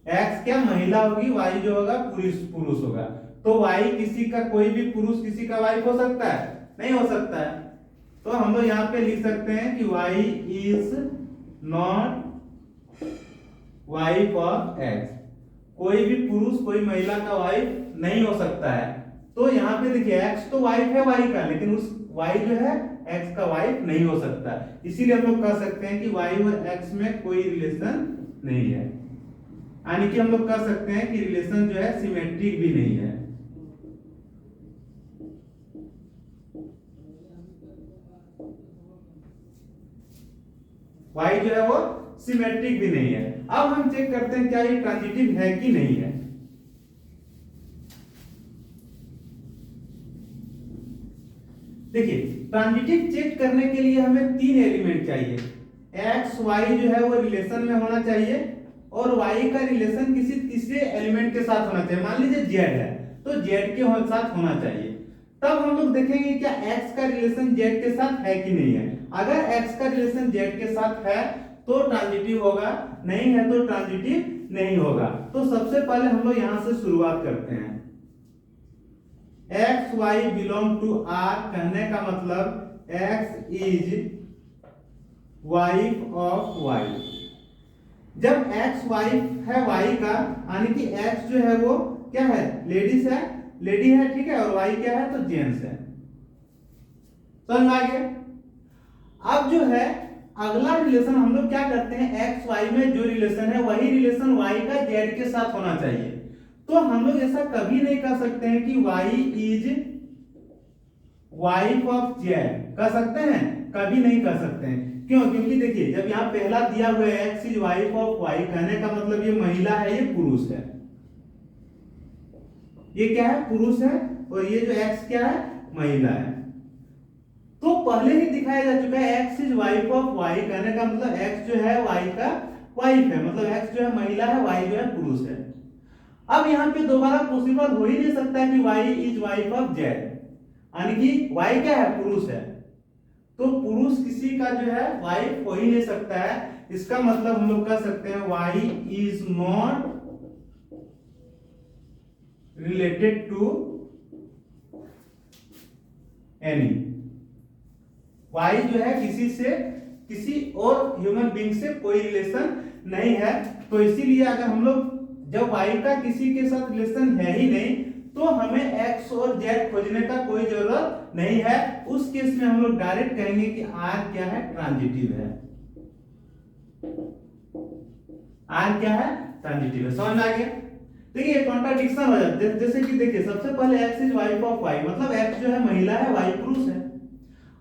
एक्स क्या महिला होगी, वाई जो होगा पुरुष होगा। तो वाई किसी का, कोई भी पुरुष किसी का वाइफ हो सकता है? नहीं हो सकता है। तो हम लोग यहाँ पे लिख सकते हैं कि Y is not wife of X, कोई भी पुरुष कोई महिला का वाइफ नहीं हो सकता है। तो यहाँ पे देखिए एक्स तो वाइफ है वाई का, लेकिन उस वाई जो है एक्स का वाइफ नहीं हो सकता, इसीलिए हम लोग कह सकते हैं कि वाई और एक्स में कोई रिलेशन नहीं है, यानी कि हम लोग कह सकते हैं कि रिलेशन जो है सिमेट्रिक भी नहीं है। वाई जो है वो सिमेट्रिक भी नहीं है। अब हम चेक करते हैं क्या ये ट्रांजिटिव है कि नहीं है। देखिए, ट्रांजिटिव चेक करने के लिए हमें 3 एलिमेंट चाहिए। एक्स वाई जो है वो रिलेशन में होना चाहिए और वाई का रिलेशन किसी तीसरे एलिमेंट के साथ होना चाहिए। मान लीजिए जेड है तो जेड के साथ होना चाहिए। तब हम लोग देखेंगे क्या एक्स का रिलेशन जेड के साथ है कि नहीं है। अगर एक्स का रिलेशन जेड के साथ है तो ट्रांजिटिव होगा, नहीं है तो ट्रांजिटिव नहीं होगा। तो सबसे पहले हम लोग यहां से शुरुआत करते हैं। X Y belong to R, कहने का मतलब X is wife of Y. जब एक्स वाइफ है वाई का, यानी कि एक्स जो है वो क्या है, लेडीज है, लेडी है, ठीक है, और वाई क्या है, तो जेंट्स है। समझ में आ गया। अब जो है अगला रिलेशन हम लोग क्या करते हैं, एक्स वाई में जो रिलेशन है वही रिलेशन वाई का जेड के साथ होना चाहिए। तो हम लोग ऐसा कभी नहीं कर सकते हैं कि Y is wife of Z, कर सकते हैं, कभी नहीं कर सकते हैं। क्यों, क्योंकि देखिए जब यहाँ पहला दिया हुआ है X is wife of Y, कहने का मतलब ये महिला है, ये पुरुष है, ये क्या है, पुरुष है, और ये जो एक्स क्या है, महिला है। तो पहले ही दिखाया जा चुका है X is wife of Y, कहने का मतलब एक्स जो है वाई का वाइफ है, मतलब एक्स जो है महिला है, वाई जो है पुरुष है। अब यहाँ पे दोबारा पॉसिबल हो ही नहीं सकता कि Y is wife of Z, यानी कि वाई क्या है, पुरुष है, तो पुरुष किसी का जो है वाइफ हो ही नहीं सकता है। इसका मतलब हम लोग कह सकते हैं Y is not related to any, Y जो है किसी से, किसी और ह्यूमन बीइंग से कोई रिलेशन नहीं है। तो इसीलिए अगर हम लोग जब वाई का किसी के साथ रिलेशन है ही नहीं, तो हमें एक्स और जेड खोजने का कोई जरूरत नहीं है। उस केस में हम लोग डायरेक्ट कहेंगे कि आर क्या है, ट्रांजिटिव है, आर क्या है, ट्रांजिटिव है। समझ में आ गया। देखिए कॉन्ट्राडिक्शन हो जाता है, जैसे कि देखिए सबसे पहले X is wife of Y, मतलब एक्स जो है महिला है, वाई पुरुष है।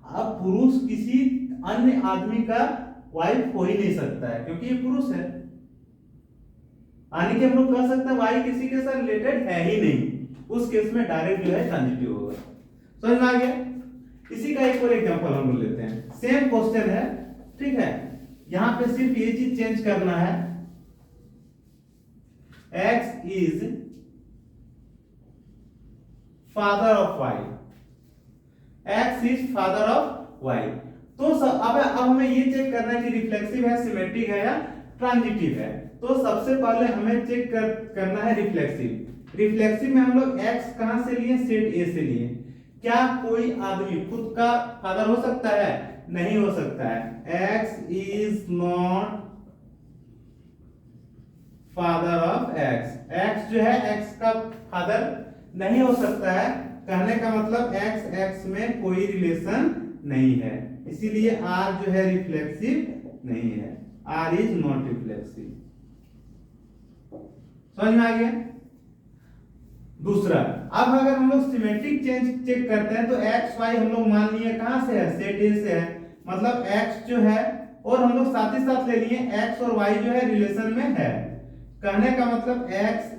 अब पुरुष किसी अन्य आदमी का वाइफ हो ही नहीं सकता है क्योंकि ये पुरुष है, यानी कि हम लोग कह सकते हैं वाई किसी के साथ रिलेटेड है ही नहीं। उस केस में डायरेक्ट जो है ट्रांजिटिव होगा। समझ में आ गया। इसी का एक और एग्जांपल हम लोग लेते हैं, सेम क्वेश्चन है, ठीक है, यहां पे सिर्फ ये चीज चेंज करना है, x is father of y, x is father of y। तो अब हमें ये चेक करना है कि रिफ्लेक्सिव है, सिमेट्रिक है या ट्रांजिटिव है। तो सबसे पहले हमें चेक करना है रिफ्लेक्सिव। रिफ्लेक्सिव में हम लोग x कहां से लिए, सेट A से लिए। क्या कोई आदमी खुद का फादर हो सकता है, नहीं हो सकता है। x is not father of x, x जो है x का फादर नहीं हो सकता है, कहने का मतलब x x में कोई रिलेशन नहीं है, इसीलिए r जो है रिफ्लेक्सिव नहीं है, r इज नॉट रिफ्लेक्सिव। समझ में आ गया। दूसरा, अब अगर हम लोग सिमेट्रिक चेंज चेक करते हैं तो एक्स वाई हम लोग मान लिए कहां से है, सेट ए से है, मतलब एक्स जो है, और हम लोग साथ ही साथ ले लिए एक्स और वाई जो है रिलेशन में है, कहने का मतलब X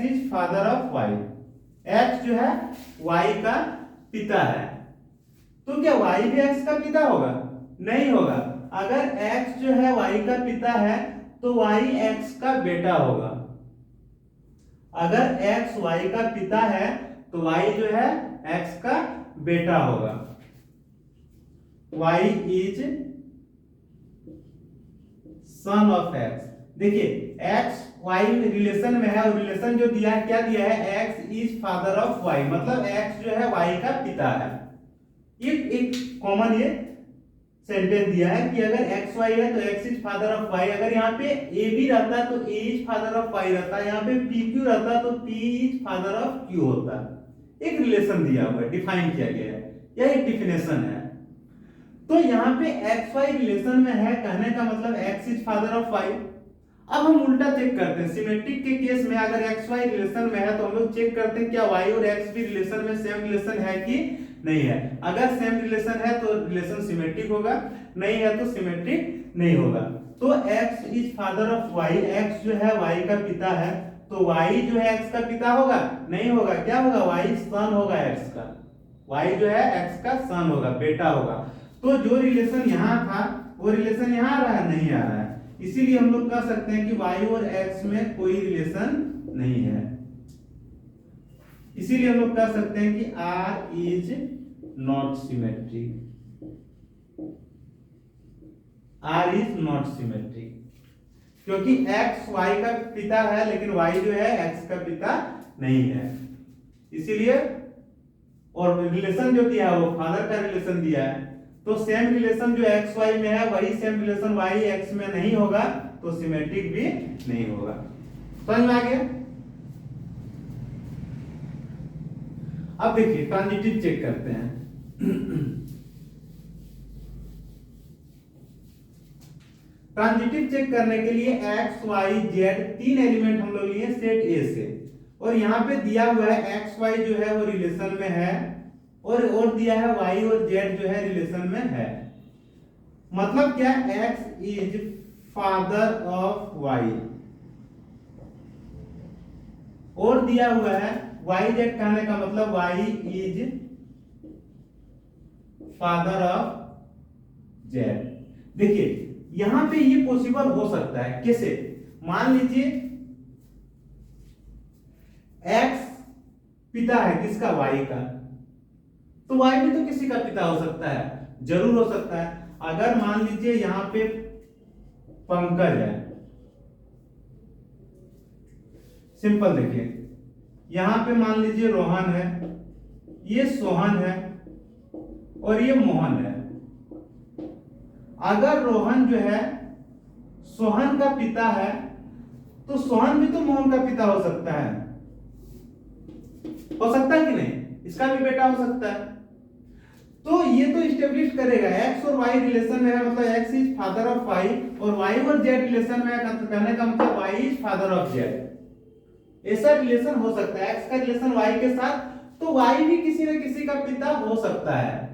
is father of Y, X जो है वाई का पिता है। तो क्या वाई भी एक्स का पिता होगा, नहीं होगा। अगर x जो है y का पिता है तो y x का बेटा होगा। अगर x y का पिता है तो y जो है x का बेटा होगा। y is son of x। देखिए x y रिलेशन में है, और रिलेशन जो दिया है क्या दिया है, x is father of y, मतलब x जो है y का पिता है। ये एक कॉमन ये सेंटेंस दिया है कि अगर एक्स वाई है तो X is father of Y, अगर यहाँ पे ए बी रहता तो A is father of Y रहता, यहाँ पे पी क्यू रहता तो P is father of Q होता। एक रिलेशन दिया हुआ है, डिफाइन किया गया है, यह एक डिफिनेशन है। तो यहाँ पे एक्स वाई रिलेशन में है, कहने का मतलब X is father of Y. अब हम उल्टा चेक करते हैं, सिमेट्रिक के केस में अगर एक्स वाई रिलेशन में है तो हम लोग चेक करते हैं क्या वाई और एक्स भी रिलेशन में सेम रिलेशन है कि नहीं है। अगर सेम रिलेशन है तो रिलेशन सिमेट्रिक होगा, नहीं है तो सिमेट्रिक नहीं होगा। तो x is father of y, x जो है y का पिता है, तो y जो है x का पिता होगा, नहीं होगा। क्या होगा, y सन होगा x का, y जो है x का सन होगा, बेटा होगा। तो जो रिलेशन यहाँ था वो रिलेशन यहाँ आ रहा है, नहीं आ रहा है, इसीलिए हम लोग कह सकते हैं कि y और x में कोई रिलेशन नहीं है। इसीलिए हम लोग कह सकते हैं कि R is not symmetric, R is not symmetric, क्योंकि x y का पिता है लेकिन y जो है x का पिता नहीं है, इसीलिए। और रिलेशन जो दिया है वो फादर का रिलेशन दिया है, तो सेम रिलेशन जो एक्स वाई में है वही सेम रिलेशन वाई एक्स में नहीं होगा, तो सिमेट्रिक भी नहीं होगा। समझ में आ गया? अब देखिए ट्रांजिटिव चेक करते हैं। ट्रांजिटिव चेक करने के लिए एक्स वाई जेड तीन एलिमेंट हम लोग लिए सेट ए से, और यहाँ पे दिया हुआ है एक्स वाई जो है वो रिलेशन में है, और दिया है वाई और जेड जो है रिलेशन में है। मतलब क्या, X is father of Y, और दिया हुआ है वाई जेड, कहने का मतलब Y is father of Z. देखिए यहां पे ये पॉसिबल हो सकता है, कैसे? मान लीजिए एक्स पिता है किसका, वाई का, तो वाई भी तो किसी का पिता हो सकता है, जरूर हो सकता है। अगर मान लीजिए यहां पे पंकज है, सिंपल देखिए, यहां पे मान लीजिए रोहन है, ये सोहन है और ये मोहन है। अगर रोहन जो है सोहन का पिता है, तो सोहन भी तो मोहन का पिता हो सकता है कि नहीं? इसका भी बेटा हो सकता है। तो ये तो इस्टेब्लिश करेगा एक्स और वाई रिलेशन में है, मतलब X is father of Y, और वाई और जेड रिलेशन में है, कहने का मतलब Y is father of Z. ऐसा रिलेशन हो सकता है, एक्स का रिलेशन वाई के साथ, तो वाई भी किसी न किसी का पिता हो सकता है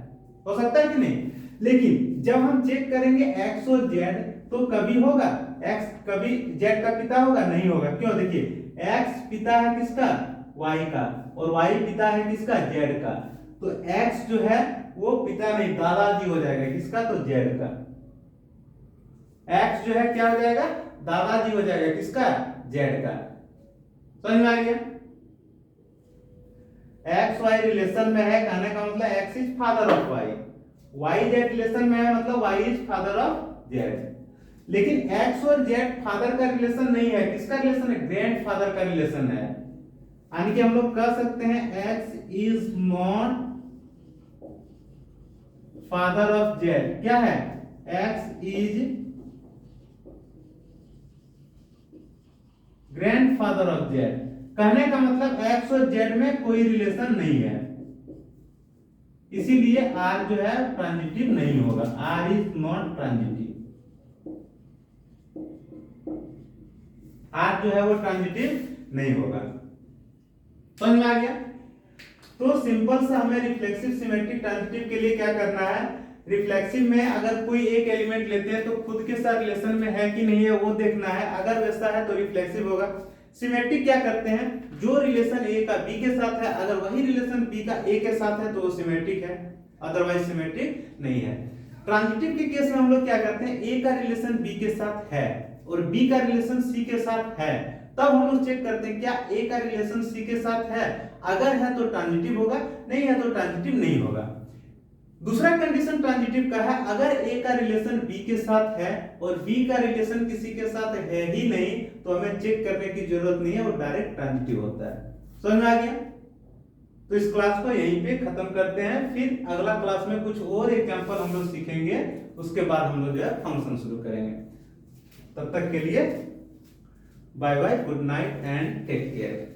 कि नहीं? लेकिन जब हम चेक करेंगे एक्स और जेड, तो कभी होगा एक्स कभी जेड का पिता होगा? नहीं होगा। क्यों? देखिए एक्स पिता है किसका, वाई का, और वाई पिता है किसका, जेड का। तो एक्स जो है वो पिता नहीं दादाजी हो जाएगा किसका, तो जेड का। एक्स जो है क्या हो जाएगा, दादाजी हो जाएगा किसका, जेड का। समझ में आ गया? एक्स वाई रिलेशन में है, कहने का मतलब X is father of Y, Y Z relation में है, मतलब Y is father of Z. लेकिन एक्स और जेड फादर का रिलेशन नहीं है, किसका रिलेशन है, ग्रैंड फादर का रिलेशन है। यानी कि हम लोग कह सकते हैं x is not father of Z. क्या है, X is grand father of Z. कहने का मतलब एक्स और जेड में कोई रिलेशन नहीं है, इसीलिए आर जो है ट्रांजिटिव नहीं होगा, R is not transitive. R जो है वो ट्रांजिटिव नहीं होगा। समझ में आ गया? तो सिंपल सा हमें रिफ्लेक्सिव सिमेट्रिक ट्रांजिटिव के लिए क्या करना है, रिफ्लेक्सिव में अगर कोई एक एलिमेंट लेते हैं तो खुद के साथ रिलेशन में है कि नहीं है वो देखना है, अगर वैसा है तो रिफ्लेक्सिव होगा। सिमेट्रिक क्या करते हैं, जो रिलेशन ए का बी के साथ है, अगर वही रिलेशन बी का ए के साथ है तो वो सिमेट्रिक है, अदरवाइज सिमेट्रिक नहीं है। ट्रांजिटिव के केस में हम लोग क्या करते हैं, ए का रिलेशन बी के साथ है और बी का रिलेशन सी के साथ है, तब हम लोग चेक करते हैं क्या ए का रिलेशन सी के साथ है, अगर है तो ट्रांजिटिव होगा, नहीं है तो ट्रांजिटिव नहीं होगा। दूसरा कंडीशन ट्रांजिटिव का है, अगर ए का रिलेशन बी के साथ है और बी का रिलेशन किसी के साथ है ही नहीं, तो हमें चेक करने की जरूरत नहीं है, वो डायरेक्ट ट्रांजिटिव होता है। समझ में आ गया? तो इस क्लास को यहीं पे खत्म करते हैं, फिर अगला क्लास में कुछ और एग्जांपल हम लोग सीखेंगे, उसके बाद हम लोग जो है फंक्शन शुरू करेंगे। तब तक के लिए bye bye, good night and take care.